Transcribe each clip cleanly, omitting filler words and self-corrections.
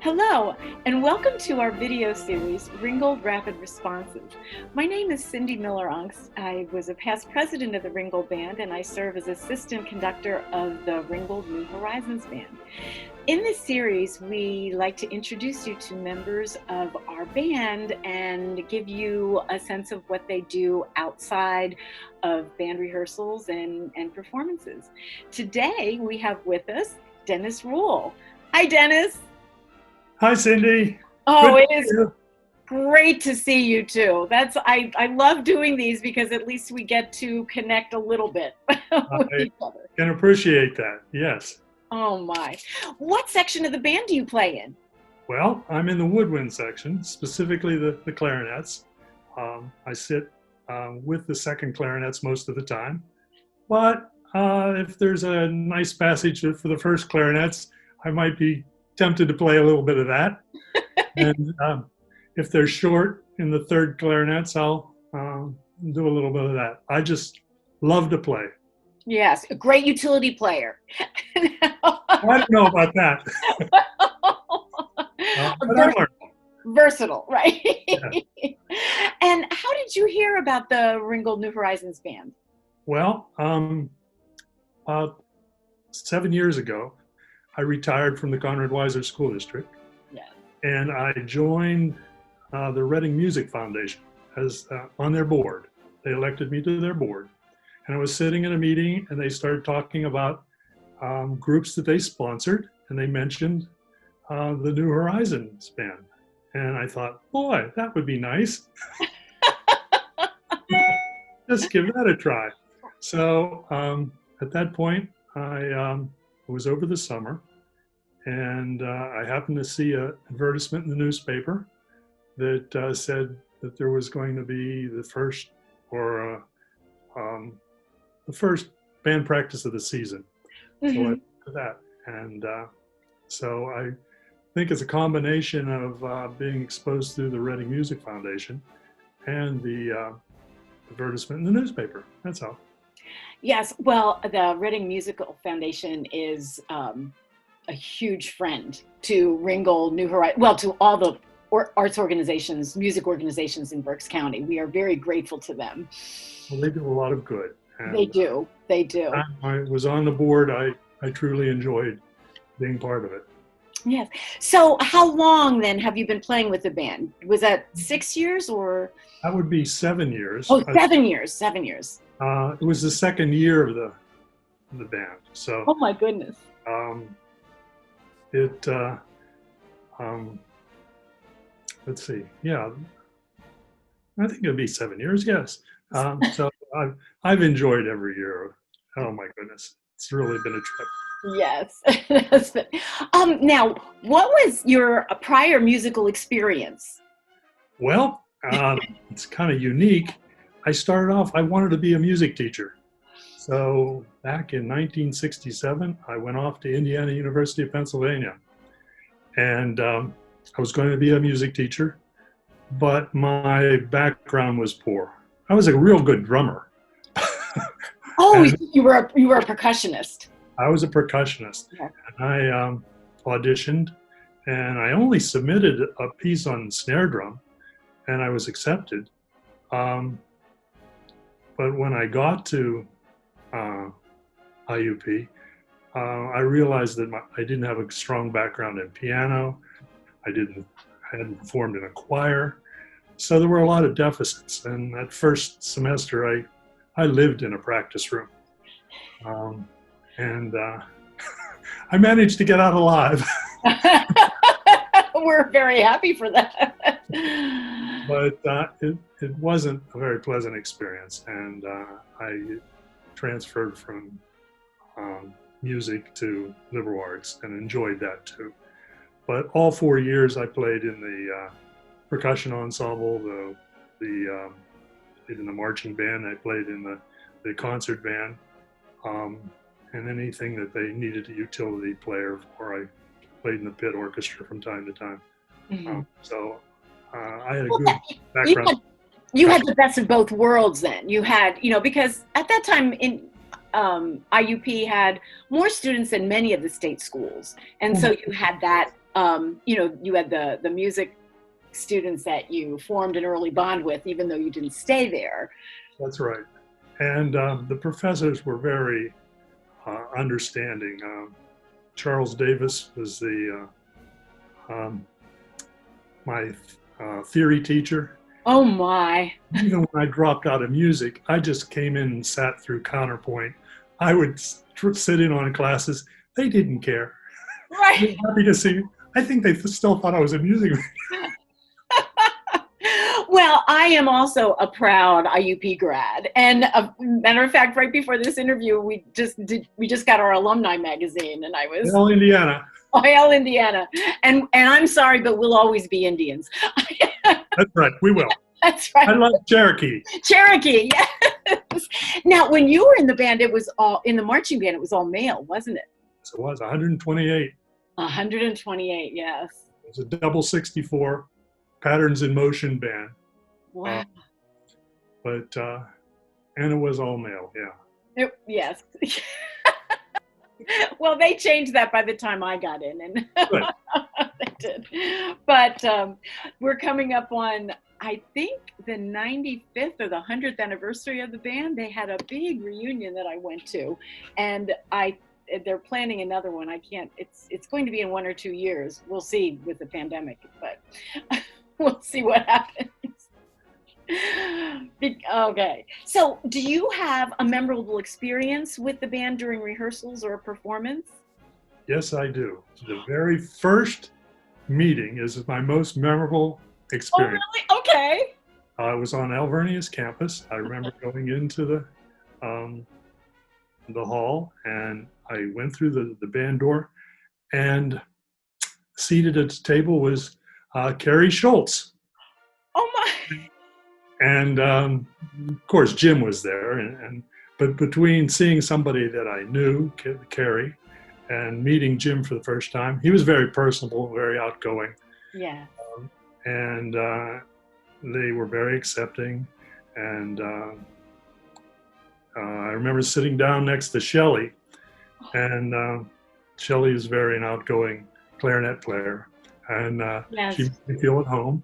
Hello, and welcome to our video series, Ringgold Rapid Responses. My name is Cindy Miller-aungst. I was a past president of the Ringgold Band, and I serve as assistant conductor of the Ringgold New Horizons Band. In this series, we like to introduce you to members of our band and give you a sense of what they do outside of band rehearsals and performances. Today, we have with us Dennis Roule. Hi, Dennis. Hi, Cindy. Oh, Good it to is see you. great to see you too. I love doing these because at least we get to connect a little bit with I each other. can appreciate that. Yes. Oh my. What section of the band do you play in? Well, I'm in the woodwind section, specifically the clarinets. I sit with the second clarinets most of the time. But if there's a nice passage for the first clarinets, I might be tempted to play a little bit of that. And if they're short in the third clarinets, I'll do a little bit of that. I just love to play. Yes, a great utility player. I don't know about that. But I learned. Versatile, right? Yeah. And how did you hear about the Ringgold New Horizons Band? Well, about 7 years ago, I retired from the Conrad Weiser School District, and I joined the Reading Music Foundation as on their board. They elected me to their board, and I was sitting in a meeting, and they started talking about groups that they sponsored, and they mentioned the New Horizons Band, and I thought, boy, that would be nice. Just give that a try. So at that point, it was over the summer, and I happened to see an advertisement in the newspaper that said that there was going to be the first band practice of the season. Mm-hmm. So I went to that, and so I think it's a combination of being exposed through the Reading Music Foundation and the advertisement in the newspaper. That's all. Yes, well, the Reading Musical Foundation is a huge friend to Ringgold, New Horizons, well, to all the arts organizations, music organizations in Berks County. We are very grateful to them. Well, they do a lot of good. And they do. I was on the board. I truly enjoyed being part of it. Yes. So how long then have you been playing with the band? Was that 6 years or? That would be 7 years. Oh, 7 years, 7 years. It was the second year of the band. So. Oh my goodness. Let's see. Yeah, I think it'd be 7 years. Yes. So I've enjoyed every year. Oh my goodness, it's really been a trip. Yes. Now, what was your prior musical experience? Well, it's kind of unique. I started off, I wanted to be a music teacher. So back in 1967, I went off to Indiana University of Pennsylvania. And I was going to be a music teacher, but my background was poor. I was a real good drummer. Oh, you were a percussionist. I was a percussionist. Yeah. And I auditioned, and I only submitted a piece on snare drum, and I was accepted. But when I got to IUP, I realized that I didn't have a strong background in piano. I hadn't performed in a choir. So there were a lot of deficits. And that first semester, I lived in a practice room. And I managed to get out alive. We're very happy for that. But it wasn't a very pleasant experience. And I transferred from music to liberal arts and enjoyed that too. But all 4 years I played in the percussion ensemble, played in the marching band, I played in the concert band, and anything that they needed a utility player for, I played in the pit orchestra from time to time. Mm-hmm. So I had a good background. You had the best of both worlds then. You had, because at that time in IUP had more students than many of the state schools. And so you had that you had the music students that you formed an early bond with, even though you didn't stay there. That's right. And the professors were very understanding. Charles Davis was my theory teacher. Oh my. Even when I dropped out of music, I just came in and sat through counterpoint. I would sit in on classes. They didn't care. Right. They were happy to see me. I think they still thought I was a music major. Well, I am also a proud IUP grad, and a matter of fact, right before this interview, we just got our alumni magazine, and I was Hell, Indiana. Ohio, Indiana, and I'm sorry, but we'll always be Indians. That's right, we will. That's right. I love Cherokee. Cherokee, yes. Now, when you were in the band, it was all in the marching band. It was all male, wasn't it? So it was 128. 128, yes. It was a double 64 patterns in motion band. Wow. And it was all male, yeah. Yes. Well, they changed that by the time I got in, and they did. But we're coming up on, I think, the 95th or the 100th anniversary of the band. They had a big reunion that I went to, and they're planning another one. I can't. It's going to be in 1 or 2 years. We'll see with the pandemic, but we'll see what happens. Okay. So, do you have a memorable experience with the band during rehearsals or a performance? Yes, I do. The very first meeting is my most memorable experience. Oh, really? Okay. I was on Alvernia's campus. I remember going into the hall, and I went through the band door, and seated at the table was Carrie Schultz. Oh my! And of course, Jim was there. But between seeing somebody that I knew, Carrie, and meeting Jim for the first time, he was very personable, very outgoing. Yeah. And they were very accepting. And I remember sitting down next to Shelley, and Shelley is very an outgoing clarinet player, and Yes. She made me feel at home.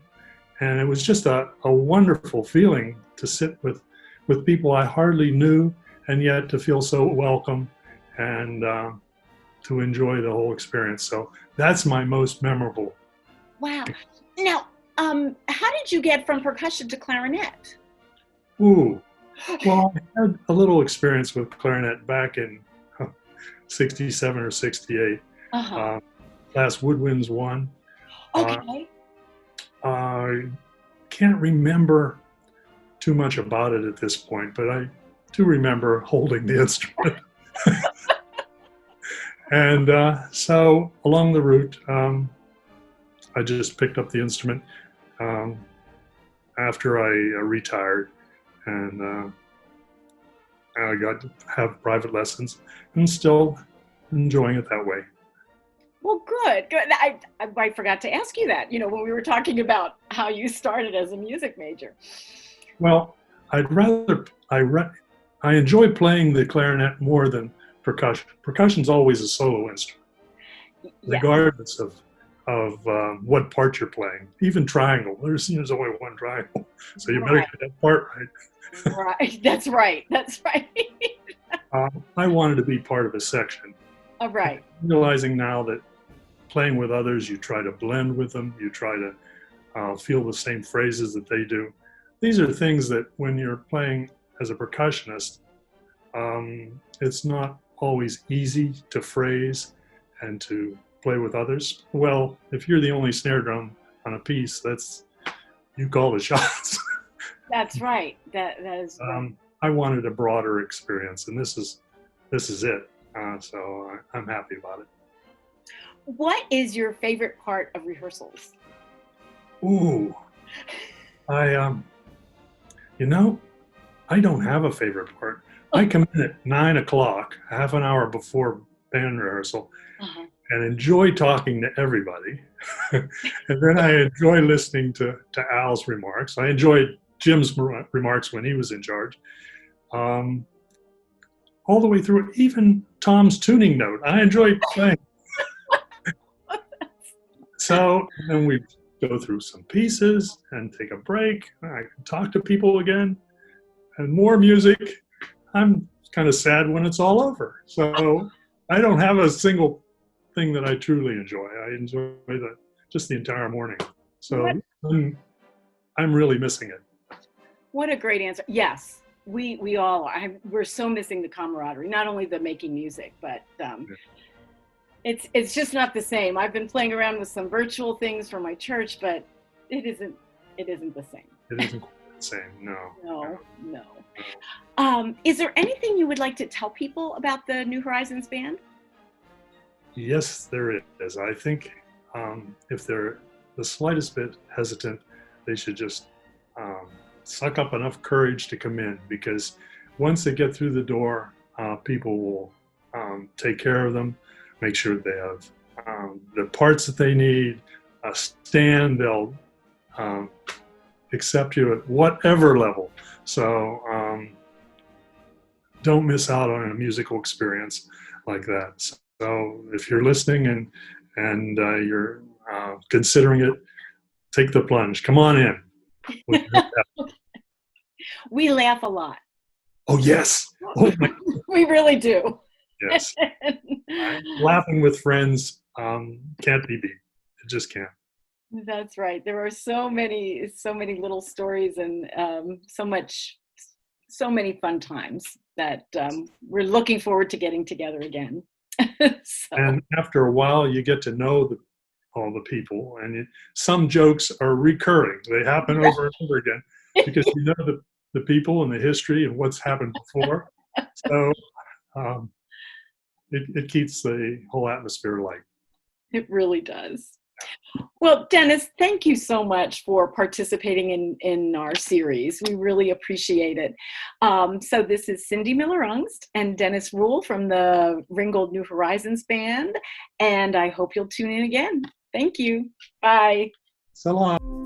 And it was just a wonderful feeling to sit with people I hardly knew, and yet to feel so welcome and to enjoy the whole experience. So that's my most memorable. Wow. Now, how did you get from percussion to clarinet? Ooh. Well, I had a little experience with clarinet back in 67 or 68. Class Woodwinds 1. Okay. I can't remember too much about it at this point, but I do remember holding the instrument. And so along the route, I just picked up the instrument after I retired, and I got to have private lessons, and still enjoying it that way. Well, good. I forgot to ask you that, when we were talking about how you started as a music major. Well, I enjoy playing the clarinet more than percussion. Percussion's always a solo instrument, regardless of what part you're playing. Even triangle, there's only one triangle, so you better get that part right. Right. That's right. That's right. I wanted to be part of a section. All right. Realizing now that playing with others, you try to blend with them, you try to feel the same phrases that they do. These are things that when you're playing as a percussionist, it's not always easy to phrase and to play with others. Well, if you're the only snare drum on a piece, you call the shots. That's right. That is right. I wanted a broader experience, and this is it. So I'm happy about it. What is your favorite part of rehearsals? Ooh, I don't have a favorite part. I come in at 9 o'clock, half an hour before band rehearsal, and enjoy talking to everybody. And then I enjoy listening to Al's remarks. I enjoyed Jim's remarks when he was in charge. All the way through, even Tom's tuning note. I enjoyed playing. So then we go through some pieces and take a break. I can talk to people again and more music. I'm kind of sad when it's all over. So I don't have a single thing that I truly enjoy. I enjoy just the entire morning. So I'm really missing it. What a great answer. Yes, we all are. We're so missing the camaraderie, not only the making music, but it's just not the same. I've been playing around with some virtual things for my church, but it isn't the same. It isn't quite the same, no. No. Is there anything you would like to tell people about the New Horizons Band? Yes, there is. I think if they're the slightest bit hesitant, they should just suck up enough courage to come in, because once they get through the door, people will take care of them, make sure they have the parts that they need, a stand, they'll accept you at whatever level. So don't miss out on a musical experience like that. So if you're listening and you're considering it, take the plunge. Come on in. We laugh a lot. Oh, yes. Oh, we really do. Yes. Laughing with friends can't be beat. It just can't. That's right. There are so many little stories and so many fun times that we're looking forward to getting together again. And after a while, you get to know all the people, and some jokes are recurring. They happen over and over again because you know the people and the history and what's happened before. So it keeps the whole atmosphere light. It really does. Well, Dennis, thank you so much for participating in our series. We really appreciate it. So this is Cindy Miller-aungst and Dennis Roule from the Ringgold New Horizons Band, and I hope you'll tune in again. Thank you. Bye. So long.